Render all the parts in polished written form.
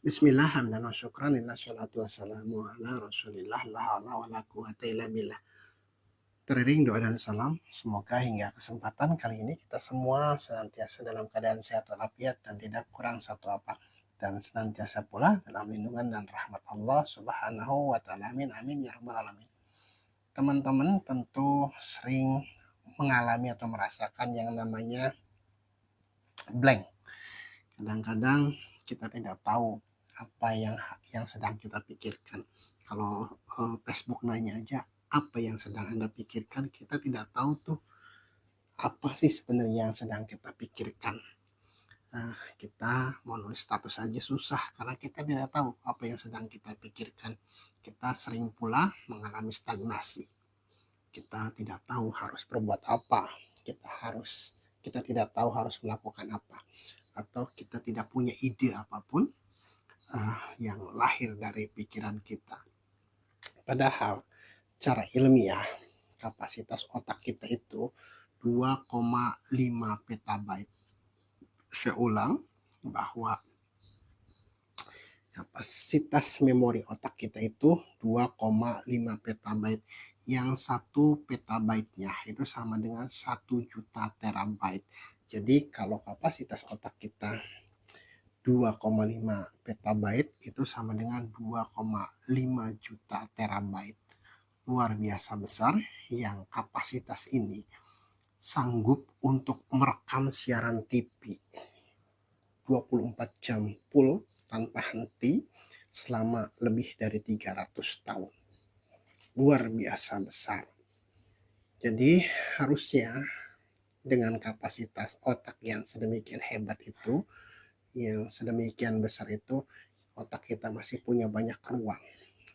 Bismillah, hamdan wa syukran, lillah, sholatu wassalamu ala rasulillah, la hawla wa la quwata illa billah. Teriring doa dan salam, semoga hingga kesempatan kali ini kita semua senantiasa dalam keadaan sehat walafiat dan tidak kurang satu apa. Dan senantiasa pula dalam lindungan dan rahmat Allah subhanahu wa ta'ala. Amin, amin, ya rabbal alamin. Teman-teman tentu sering mengalami atau merasakan yang namanya blank. Kadang-kadang kita tidak tahu apa yang sedang kita pikirkan. Kalau Facebook nanya aja apa yang sedang Anda pikirkan, kita tidak tahu tuh apa sih sebenarnya yang sedang kita pikirkan. Kita mau nulis status aja susah karena kita tidak tahu apa yang sedang kita pikirkan. Kita sering pula mengalami stagnasi. Kita tidak tahu harus berbuat apa. Kita tidak tahu harus melakukan apa, atau kita tidak punya ide apapun yang lahir dari pikiran kita. Padahal cara ilmiah kapasitas otak kita itu 2,5 petabyte. Seulang bahwa kapasitas memori otak kita itu 2,5 petabyte. Yang 1 petabyte-nya itu sama dengan 1 juta terabyte. Jadi kalau kapasitas otak kita 2,5 petabyte itu sama dengan 2,5 juta terabyte. Luar biasa besar yang kapasitas ini sanggup untuk merekam siaran TV 24 jam full tanpa henti selama lebih dari 300 tahun. Luar biasa besar. Jadi harusnya dengan kapasitas otak yang sedemikian hebat itu, yang sedemikian besar itu, otak kita masih punya banyak ruang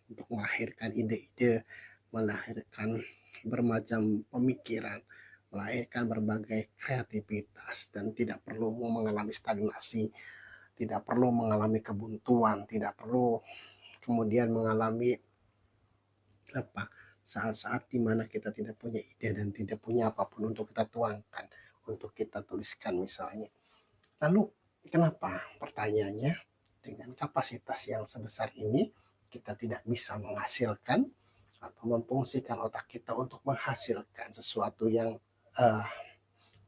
untuk melahirkan ide-ide, melahirkan bermacam pemikiran, melahirkan berbagai kreativitas, dan tidak perlu mengalami stagnasi, tidak perlu mengalami kebuntuan, tidak perlu kemudian mengalami saat-saat di mana kita tidak punya ide dan tidak punya apapun untuk kita tuangkan, untuk kita tuliskan misalnya. Lalu kenapa, pertanyaannya, dengan kapasitas yang sebesar ini kita tidak bisa menghasilkan atau memfungsikan otak kita untuk menghasilkan sesuatu yang uh,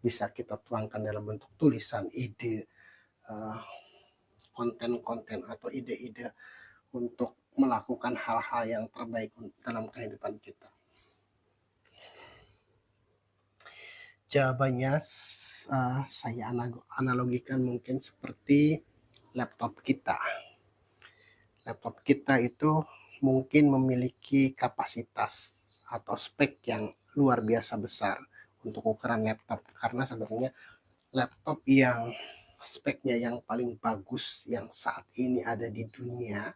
bisa kita tuangkan dalam bentuk tulisan, ide, uh, konten-konten atau ide-ide untuk melakukan hal-hal yang terbaik dalam kehidupan kita. Jawabannya saya analogikan mungkin seperti laptop kita. Laptop kita itu mungkin memiliki kapasitas atau spek yang luar biasa besar untuk ukuran laptop, karena sebenarnya laptop yang speknya yang paling bagus yang saat ini ada di dunia,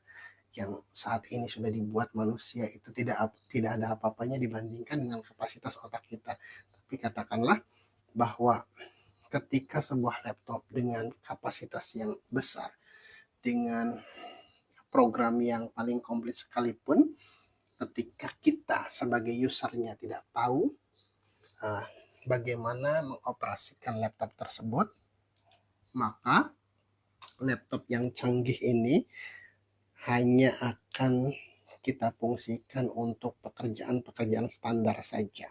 yang saat ini sudah dibuat manusia, itu tidak ada apa-apanya dibandingkan dengan kapasitas otak kita. Tapi katakanlah bahwa ketika sebuah laptop dengan kapasitas yang besar, dengan program yang paling komplit sekalipun, ketika kita sebagai usernya tidak tahu bagaimana mengoperasikan laptop tersebut, maka laptop yang canggih ini hanya akan kita fungsikan untuk pekerjaan-pekerjaan standar saja.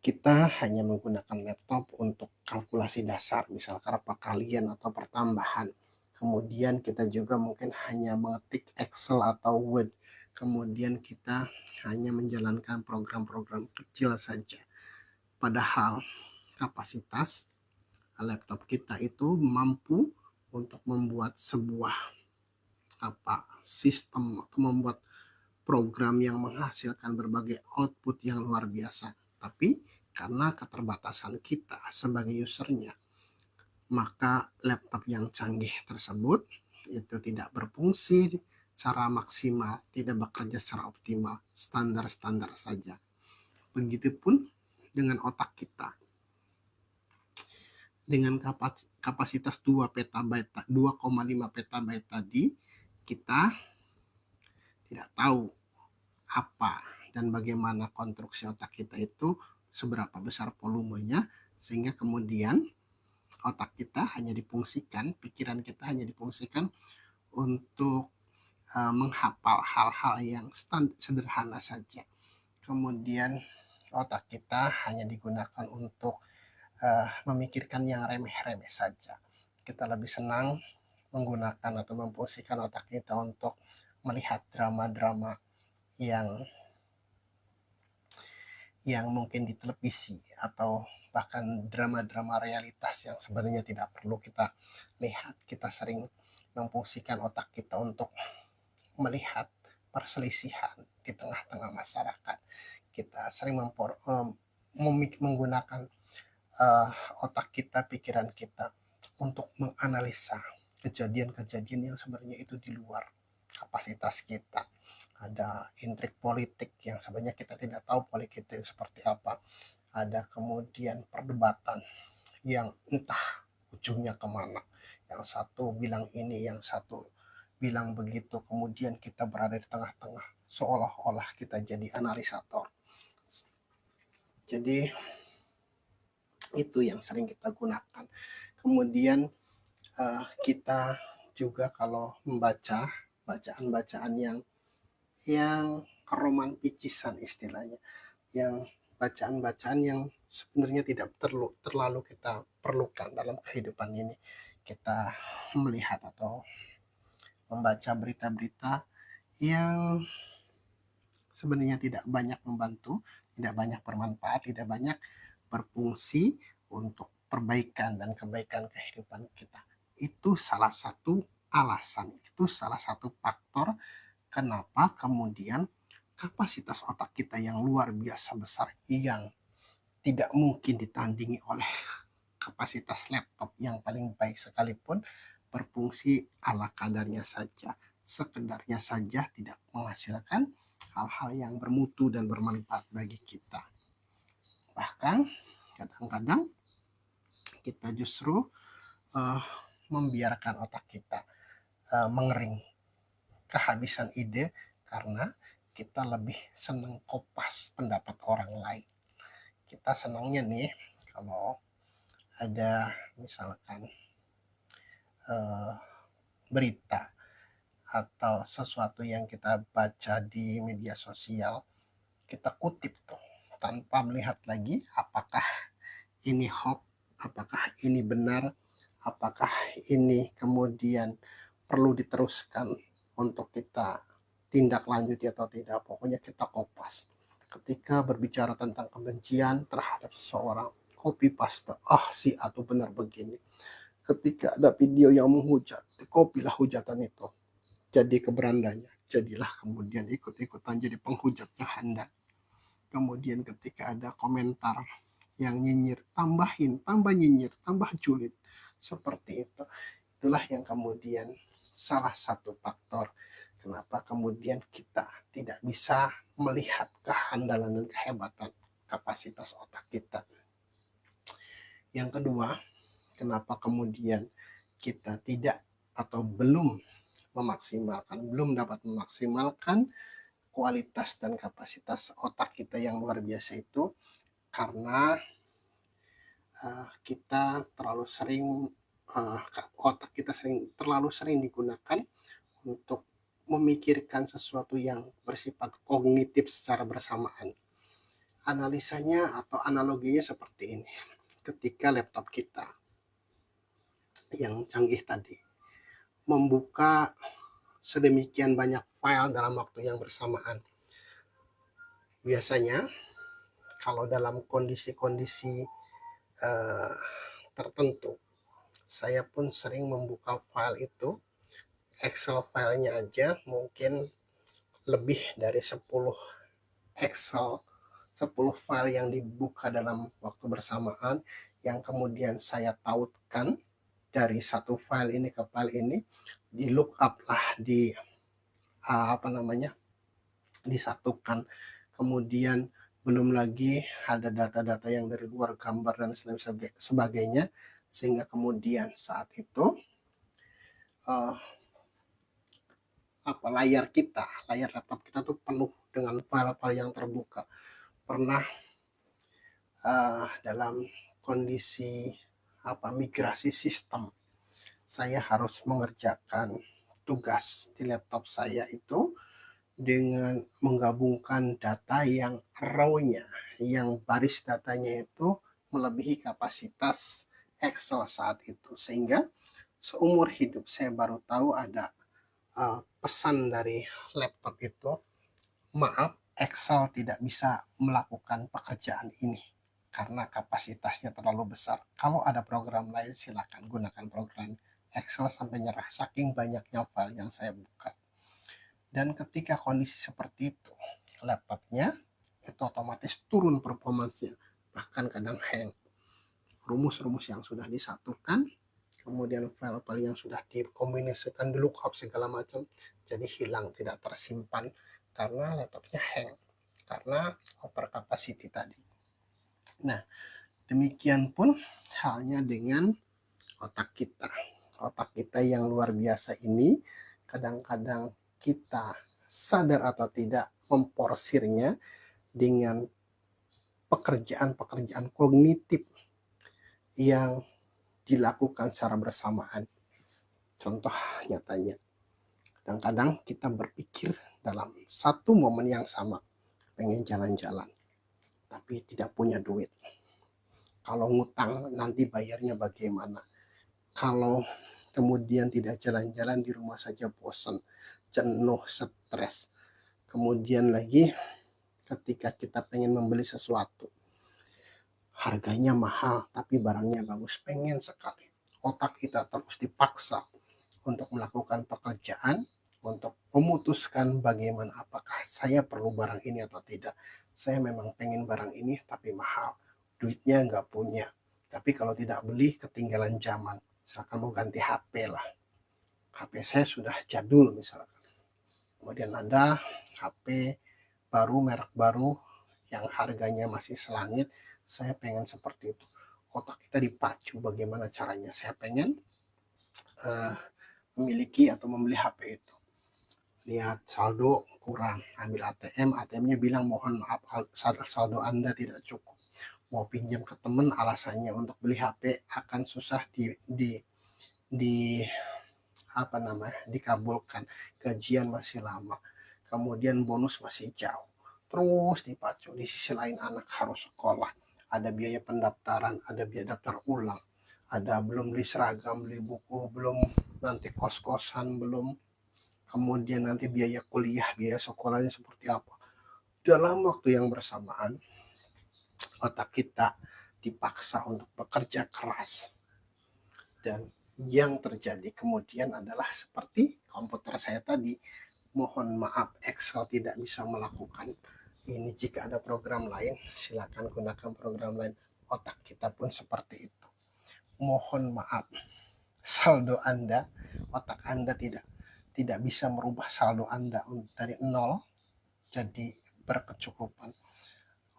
Kita hanya menggunakan laptop untuk kalkulasi dasar, misalkan perkalian atau pertambahan. Kemudian kita juga mungkin hanya mengetik Excel atau Word. Kemudian kita hanya menjalankan program-program kecil saja. Padahal kapasitas laptop kita itu mampu untuk membuat sebuah sistem atau membuat program yang menghasilkan berbagai output yang luar biasa. Tapi karena keterbatasan kita sebagai usernya, maka laptop yang canggih tersebut itu tidak berfungsi secara maksimal, tidak bekerja secara optimal, standar-standar saja. Begitupun dengan otak kita. Dengan kapasitas 2,5 petabyte tadi, kita tidak tahu apa dan bagaimana konstruksi otak kita itu, seberapa besar volumenya, sehingga kemudian otak kita hanya difungsikan, pikiran kita hanya difungsikan untuk menghafal hal-hal yang sederhana saja. Kemudian otak kita hanya digunakan untuk memikirkan yang remeh-remeh saja. Kita lebih senang menggunakan atau memfungsikan otak kita untuk melihat drama-drama yang mungkin di televisi, atau bahkan drama-drama realitas yang sebenarnya tidak perlu kita lihat. Kita sering memfungsikan otak kita untuk melihat perselisihan di tengah-tengah masyarakat. Kita sering menggunakan otak kita, pikiran kita untuk menganalisa kejadian-kejadian yang sebenarnya itu di luar kapasitas kita. Ada intrik politik yang sebenarnya kita tidak tahu politik itu seperti apa. Ada kemudian perdebatan yang entah ujungnya kemana. Yang satu bilang ini, yang satu bilang begitu. Kemudian kita berada di tengah-tengah, seolah-olah kita jadi analisator. Jadi itu yang sering kita gunakan. Kemudian kita juga kalau membaca bacaan-bacaan yang romanticisan istilahnya, yang bacaan-bacaan yang sebenarnya tidak terlalu kita perlukan dalam kehidupan ini. Kita melihat atau membaca berita-berita yang sebenarnya tidak banyak membantu, tidak banyak bermanfaat, tidak banyak berfungsi untuk perbaikan dan kebaikan kehidupan kita. Itu salah satu alasan, itu salah satu faktor kenapa kemudian kapasitas otak kita yang luar biasa besar, yang tidak mungkin ditandingi oleh kapasitas laptop yang paling baik sekalipun, berfungsi ala kadarnya saja, sekedarnya saja, tidak menghasilkan hal-hal yang bermutu dan bermanfaat bagi kita. Bahkan kadang-kadang kita justru membiarkan otak kita mengering, kehabisan ide, karena kita lebih senang kopas pendapat orang lain. Kita senangnya nih kalau ada misalkan berita atau sesuatu yang kita baca di media sosial, kita kutip tuh tanpa melihat lagi apakah ini hoax, apakah ini benar, apakah ini kemudian perlu diteruskan untuk kita tindak lanjuti atau tidak. Pokoknya kita kopas. Ketika berbicara tentang kebencian terhadap seseorang, copy paste, si A tuh benar begini. Ketika ada video yang menghujat, kopilah hujatan itu jadi keberandanya, jadilah kemudian ikut-ikutan jadi penghujatnya Anda. Kemudian ketika ada komentar yang nyinyir, tambah nyinyir, tambah julid, seperti itu. Itulah yang kemudian salah satu faktor kenapa kemudian kita tidak bisa melihat kehandalan dan kehebatan kapasitas otak kita. Yang kedua, kenapa kemudian kita tidak atau belum dapat memaksimalkan kualitas dan kapasitas otak kita yang luar biasa itu, karena kita terlalu sering otak kita terlalu sering digunakan untuk memikirkan sesuatu yang bersifat kognitif secara bersamaan. Analisanya atau analoginya seperti ini. Ketika laptop kita yang canggih tadi membuka sedemikian banyak file dalam waktu yang bersamaan, biasanya kalau dalam kondisi-kondisi tertentu, saya pun sering membuka file itu, Excel filenya aja mungkin lebih dari 10 file yang dibuka dalam waktu bersamaan, yang kemudian saya tautkan dari satu file ini ke file ini, di look up lah, disatukan. Kemudian belum lagi ada data-data yang dari luar, gambar dan sebagainya, sehingga kemudian saat itu layar laptop kita tuh penuh dengan file-file yang terbuka. Pernah dalam kondisi migrasi sistem, saya harus mengerjakan tugas di laptop saya itu dengan menggabungkan data yang raw-nya, yang baris datanya itu melebihi kapasitas Excel saat itu. Sehingga seumur hidup saya baru tahu ada pesan dari laptop itu, maaf, Excel tidak bisa melakukan pekerjaan ini karena kapasitasnya terlalu besar. Kalau ada program lain silakan gunakan program Excel sampai nyerah saking banyaknya file yang saya buka. Dan ketika kondisi seperti itu, laptopnya itu otomatis turun performanya, bahkan kadang hang. Rumus-rumus yang sudah disatukan, kemudian file-file yang sudah dikombinasikan, di lookup segala macam, jadi hilang, tidak tersimpan karena laptopnya hang, karena over capacity tadi. Nah, demikian pun halnya dengan otak kita. Otak kita yang luar biasa ini, kadang-kadang kita sadar atau tidak memporsirnya dengan pekerjaan-pekerjaan kognitif yang dilakukan secara bersamaan. Contoh nyatanya, kadang-kadang kita berpikir dalam satu momen yang sama, pengen jalan-jalan, tapi tidak punya duit. Kalau ngutang nanti bayarnya bagaimana? Kalau kemudian tidak jalan-jalan, di rumah saja bosan, jenuh, stres. Kemudian lagi ketika kita pengen membeli sesuatu, harganya mahal tapi barangnya bagus, pengen sekali. Otak kita terus dipaksa untuk melakukan pekerjaan, untuk memutuskan bagaimana apakah saya perlu barang ini atau tidak. Saya memang pengen barang ini tapi mahal, duitnya nggak punya. Tapi kalau tidak beli ketinggalan zaman. Misalkan mau ganti HP lah, HP saya sudah jadul misalkan. Kemudian ada HP baru, merek baru yang harganya masih selangit, saya pengen seperti itu. Otak kita dipacu bagaimana caranya, saya pengen memiliki atau membeli HP itu. Lihat saldo kurang, ambil ATM, ATM-nya bilang mohon maaf saldo Anda tidak cukup. Mau pinjam ke teman, alasannya untuk beli HP akan susah dikabulkan, gajian masih lama, kemudian bonus masih jauh, terus dipacu. Di sisi lain anak harus sekolah, ada biaya pendaftaran, ada biaya daftar ulang, ada belum beli seragam, beli buku, belum nanti kos-kosan, belum kemudian nanti biaya kuliah, biaya sekolahnya seperti apa. Dalam waktu yang bersamaan, otak kita dipaksa untuk bekerja keras. Dan yang terjadi kemudian adalah seperti komputer saya tadi. Mohon maaf, Excel tidak bisa melakukan ini. Jika ada program lain, silakan gunakan program lain. Otak kita pun seperti itu. Mohon maaf, saldo Anda, otak Anda tidak bisa merubah saldo Anda dari nol jadi berkecukupan.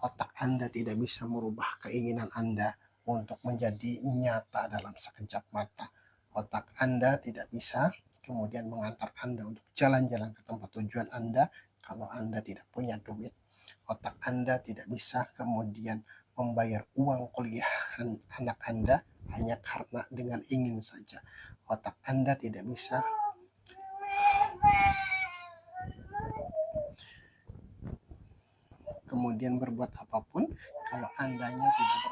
Otak Anda tidak bisa merubah keinginan Anda untuk menjadi nyata dalam sekejap mata. Otak Anda tidak bisa kemudian mengantar Anda untuk jalan-jalan ke tempat tujuan Anda kalau Anda tidak punya duit. Otak Anda tidak bisa kemudian membayar uang kuliah anak Anda hanya karena dengan ingin saja. Otak Anda tidak bisa kemudian berbuat apapun kalau Andanya tidak